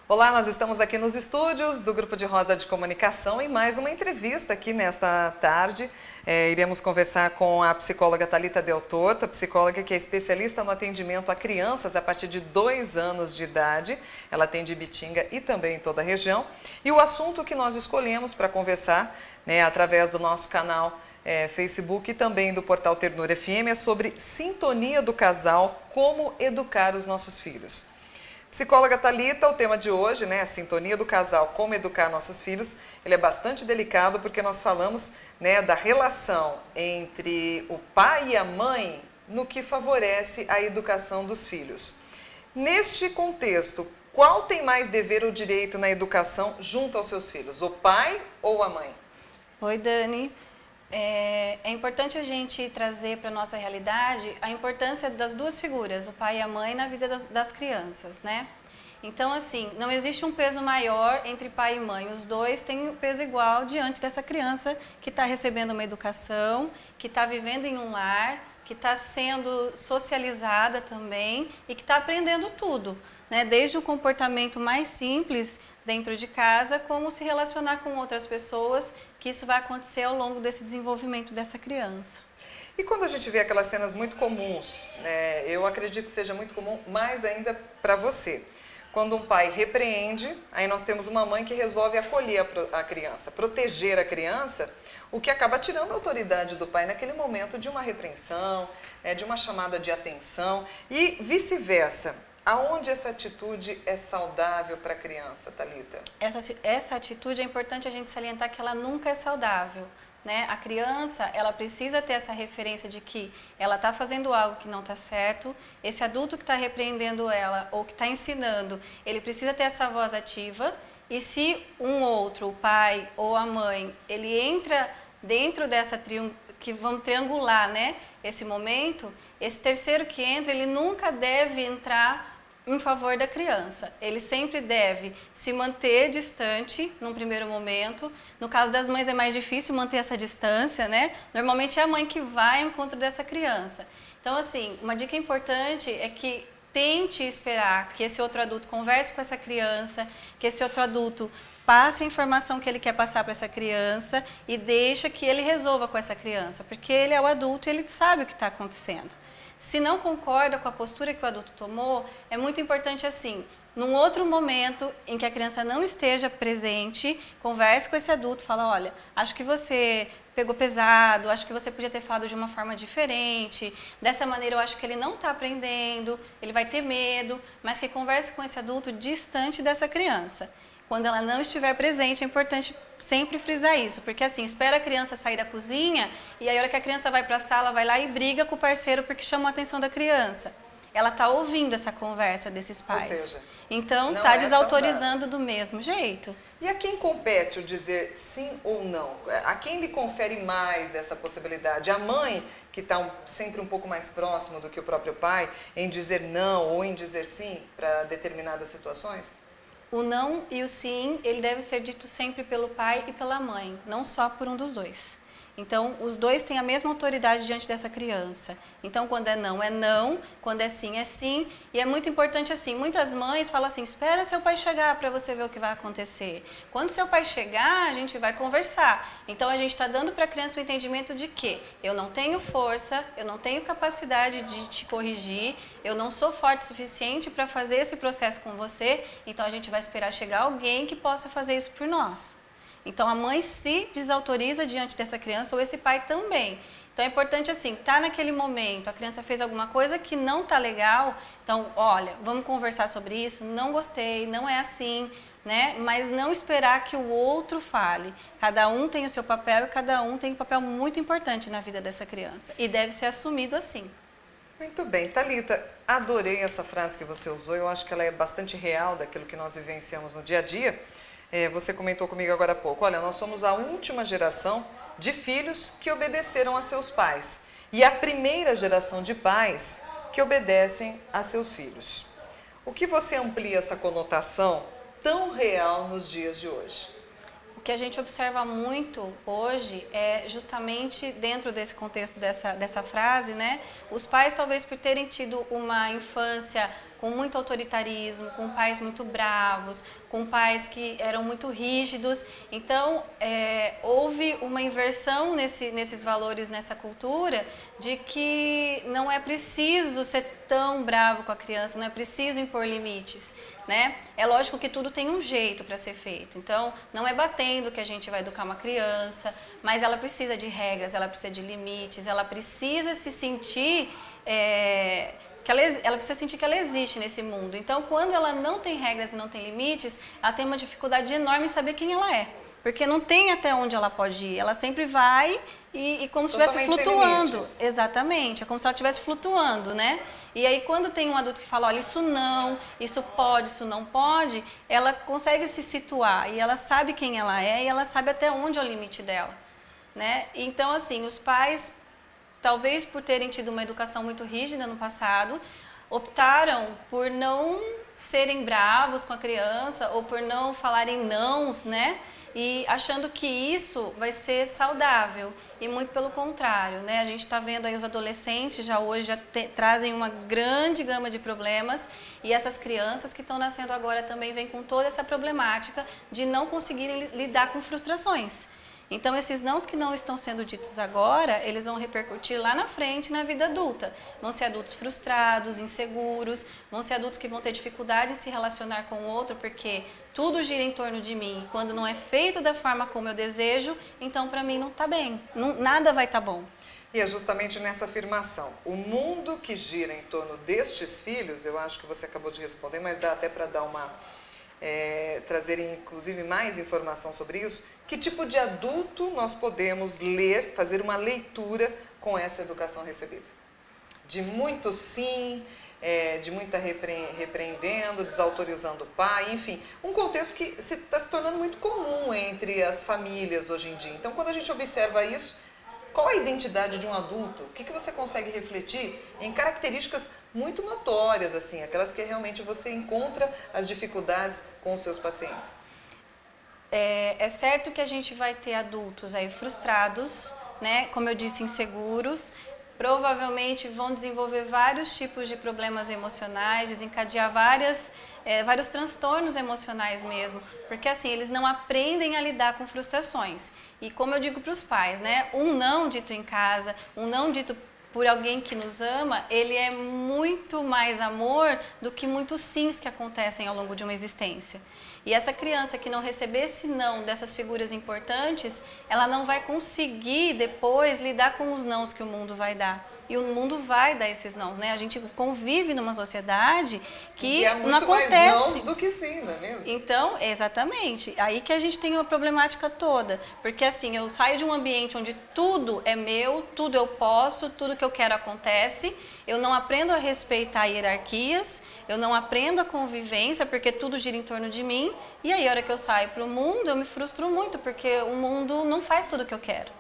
Olá, nós estamos aqui nos estúdios do Grupo de Rosa de Comunicação em mais uma entrevista aqui nesta tarde. Iremos conversar com a psicóloga Thalita Del Torto, a psicóloga que é especialista no atendimento a crianças a partir de 2 anos de idade. Ela atende Ibitinga e também em toda a região. E o assunto que nós escolhemos para conversar, através do nosso canal Facebook e também do portal Ternura FM, é sobre sintonia do casal, como educar os nossos filhos. Psicóloga Thalita, o tema de hoje, a sintonia do casal, como educar nossos filhos, ele é bastante delicado porque nós falamos da relação entre o pai e a mãe no que favorece a educação dos filhos. Neste contexto, qual tem mais dever ou direito na educação junto aos seus filhos, o pai ou a mãe? Oi, Dani. É importante a gente trazer para a nossa realidade a importância das duas figuras, o pai e a mãe, na vida das crianças, né? Então, assim, não existe um peso maior entre pai e mãe. Os dois têm um peso igual diante dessa criança que está recebendo uma educação, que está vivendo em um lar, que está sendo socializada também e que está aprendendo tudo, né? Desde o comportamento mais simples dentro de casa, como se relacionar com outras pessoas, que isso vai acontecer ao longo desse desenvolvimento dessa criança. E quando a gente vê aquelas cenas muito comuns, eu acredito que seja muito comum, mais ainda para você, quando um pai repreende, aí nós temos uma mãe que resolve acolher a criança, proteger a criança, o que acaba tirando a autoridade do pai naquele momento de uma repreensão, de uma chamada de atenção e vice-versa. Aonde essa atitude é saudável para a criança, Thalita? Essa atitude é importante a gente salientar que ela nunca é saudável, né? A criança, ela precisa ter essa referência de que ela está fazendo algo que não está certo, esse adulto que está repreendendo ela ou que está ensinando, ele precisa ter essa voz ativa, e se um outro, o pai ou a mãe, ele entra dentro dessa que vamos triangular, esse momento, esse terceiro que entra, ele nunca deve entrar em favor da criança. Ele sempre deve se manter distante num primeiro momento. No caso das mães é mais difícil manter essa distância, Normalmente é a mãe que vai ao encontro dessa criança. Então, assim, uma dica importante é que tente esperar que esse outro adulto converse com essa criança, que esse outro adulto passe a informação que ele quer passar para essa criança e deixa que ele resolva com essa criança, porque ele é o adulto e ele sabe o que está acontecendo. Se não concorda com a postura que o adulto tomou, é muito importante assim, num outro momento em que a criança não esteja presente, converse com esse adulto, fala, olha, acho que você pegou pesado, acho que você podia ter falado de uma forma diferente, dessa maneira eu acho que ele não está aprendendo, ele vai ter medo, mas que converse com esse adulto distante dessa criança. Quando ela não estiver presente, é importante sempre frisar isso, porque assim, espera a criança sair da cozinha e aí a hora que a criança vai para a sala, vai lá e briga com o parceiro porque chamou a atenção da criança. Ela está ouvindo essa conversa desses pais. Ou seja, então está desautorizando do mesmo jeito. E a quem compete o dizer sim ou não? A quem lhe confere mais essa possibilidade? A mãe, que está sempre um pouco mais próximo do que o próprio pai, em dizer não ou em dizer sim para determinadas situações? O não e o sim, ele deve ser dito sempre pelo pai e pela mãe, não só por um dos dois. Então, os dois têm a mesma autoridade diante dessa criança. Então, quando é não, quando é sim. E é muito importante assim, muitas mães falam assim, espera seu pai chegar para você ver o que vai acontecer. Quando seu pai chegar, a gente vai conversar. Então, a gente está dando para a criança o entendimento de que eu não tenho força, eu não tenho capacidade de te corrigir, eu não sou forte o suficiente para fazer esse processo com você, então a gente vai esperar chegar alguém que possa fazer isso por nós. Então, a mãe se desautoriza diante dessa criança, ou esse pai também. Então, é importante assim, tá naquele momento, a criança fez alguma coisa que não tá legal, então, olha, vamos conversar sobre isso, não gostei, não é assim, Mas não esperar que o outro fale. Cada um tem o seu papel e cada um tem um papel muito importante na vida dessa criança. E deve ser assumido assim. Muito bem. Thalita, adorei essa frase que você usou, eu acho que ela é bastante real daquilo que nós vivenciamos no dia a dia. Você comentou comigo agora há pouco, olha, nós somos a última geração de filhos que obedeceram a seus pais e a primeira geração de pais que obedecem a seus filhos. O que você amplia essa conotação tão real nos dias de hoje? O que a gente observa muito hoje é justamente dentro desse contexto dessa frase, né? Os pais talvez por terem tido uma infância com muito autoritarismo, com pais muito bravos, com pais que eram muito rígidos. Então, houve uma inversão nesses valores, nessa cultura, de que não é preciso ser tão bravo com a criança, não é preciso impor limites, né? É lógico que tudo tem um jeito para ser feito. Então, não é batendo que a gente vai educar uma criança, mas ela precisa de regras, ela precisa de limites, ela precisa se sentir... ela precisa sentir que ela existe nesse mundo. Então, quando ela não tem regras e não tem limites, ela tem uma dificuldade enorme em saber quem ela é. Porque não tem até onde ela pode ir. Ela sempre vai e como se estivesse flutuando. Exatamente, é como se ela estivesse flutuando, né? E aí, quando tem um adulto que fala, olha, isso não, isso pode, isso não pode, ela consegue se situar e ela sabe quem ela é e ela sabe até onde é o limite dela, né? Então, assim, os pais... talvez por terem tido uma educação muito rígida no passado, optaram por não serem bravos com a criança ou por não falarem nãos, né? E achando que isso vai ser saudável e muito pelo contrário, né? A gente está vendo aí os adolescentes já hoje trazem uma grande gama de problemas e essas crianças que estão nascendo agora também vêm com toda essa problemática de não conseguirem lidar com frustrações. Então, esses nãos que não estão sendo ditos agora, eles vão repercutir lá na frente, na vida adulta. Vão ser adultos frustrados, inseguros, vão ser adultos que vão ter dificuldade em se relacionar com o outro, porque tudo gira em torno de mim. E quando não é feito da forma como eu desejo, então para mim não está bem, nada vai estar bom. E é justamente nessa afirmação, o mundo que gira em torno destes filhos, eu acho que você acabou de responder, mas dá até para dar trazer inclusive mais informação sobre isso. Que tipo de adulto nós podemos ler, fazer uma leitura com essa educação recebida? De muito sim, de muita repreendendo, desautorizando o pai, enfim, um contexto que está se tornando muito comum entre as famílias hoje em dia. Então, quando a gente observa isso, qual a identidade de um adulto? O que você consegue refletir em características muito notórias, assim, aquelas que realmente você encontra as dificuldades com os seus pacientes? É certo que a gente vai ter adultos aí frustrados, né? Como eu disse, inseguros, provavelmente vão desenvolver vários tipos de problemas emocionais, desencadear vários transtornos emocionais mesmo, porque assim, eles não aprendem a lidar com frustrações. E como eu digo para os pais, né? Um não dito em casa, um não dito por alguém que nos ama, ele é muito mais amor do que muitos sims que acontecem ao longo de uma existência. E essa criança que não receber esse não dessas figuras importantes, ela não vai conseguir depois lidar com os nãos que o mundo vai dar. E o mundo vai dar esses não, né? A gente convive numa sociedade que não acontece. Mais não do que sim, não é mesmo? Então, exatamente. Aí que a gente tem uma problemática toda. Porque assim, eu saio de um ambiente onde tudo é meu, tudo eu posso, tudo que eu quero acontece. Eu não aprendo a respeitar hierarquias, eu não aprendo a convivência, porque tudo gira em torno de mim. E aí, a hora que eu saio para o mundo, eu me frustro muito, porque o mundo não faz tudo o que eu quero.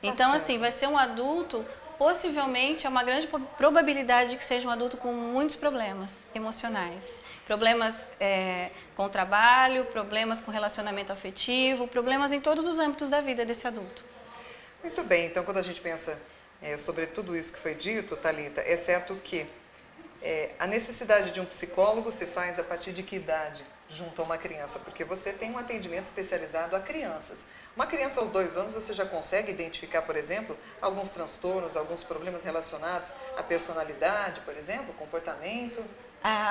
Então, assim, vai ser um adulto... Possivelmente é uma grande probabilidade de que seja um adulto com muitos problemas emocionais. Problemas com o trabalho, problemas com relacionamento afetivo, problemas em todos os âmbitos da vida desse adulto. Muito bem, então quando a gente pensa sobre tudo isso que foi dito, Thalita, é certo que a necessidade de um psicólogo se faz a partir de que idade junto a uma criança? Porque você tem um atendimento especializado a crianças. Uma criança aos 2 anos, você já consegue identificar, por exemplo, alguns transtornos, alguns problemas relacionados à personalidade, por exemplo, comportamento?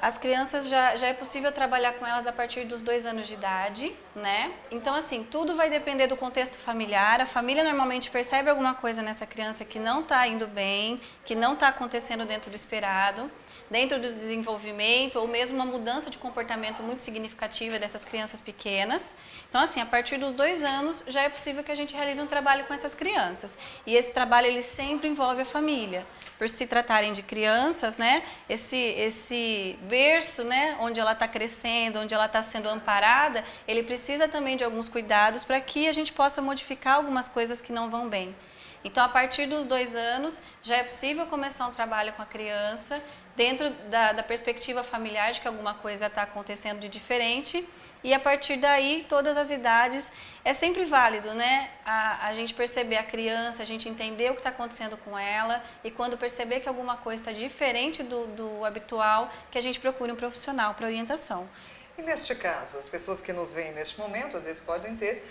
As crianças já é possível trabalhar com elas a partir dos 2 anos de idade, né? Então, assim, tudo vai depender do contexto familiar. A família normalmente percebe alguma coisa nessa criança que não está indo bem, que não está acontecendo dentro do esperado, dentro do desenvolvimento, ou mesmo uma mudança de comportamento muito significativa dessas crianças pequenas. Então, assim, a partir dos 2 anos, já é possível que a gente realize um trabalho com essas crianças. E esse trabalho, ele sempre envolve a família. Por se tratarem de crianças, né, esse berço, né, onde ela está crescendo, onde ela está sendo amparada, ele precisa também de alguns cuidados para que a gente possa modificar algumas coisas que não vão bem. Então, a partir dos 2 anos, já é possível começar um trabalho com a criança, dentro da perspectiva familiar de que alguma coisa está acontecendo de diferente, e a partir daí, todas as idades, é sempre válido, né? A gente perceber a criança, a gente entender o que está acontecendo com ela, e quando perceber que alguma coisa está diferente do habitual, que a gente procure um profissional para orientação. E neste caso, as pessoas que nos veem neste momento, às vezes podem ter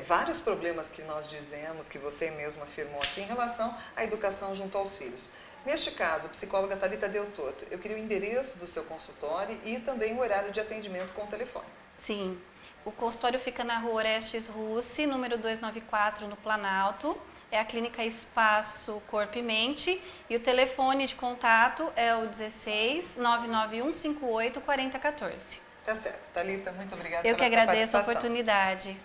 vários problemas que nós dizemos, que você mesmo afirmou aqui, em relação à educação junto aos filhos. Neste caso, a psicóloga Thalita Deltorto, eu queria o endereço do seu consultório e também o horário de atendimento com o telefone. Sim, o consultório fica na Rua Orestes Russi, número 294, no Planalto. É a Clínica Espaço Corpo e Mente, e o telefone de contato é o 16 991 58 4014. Tá certo. Thalita, muito obrigada Eu pela que sua agradeço a participação. oportunidade.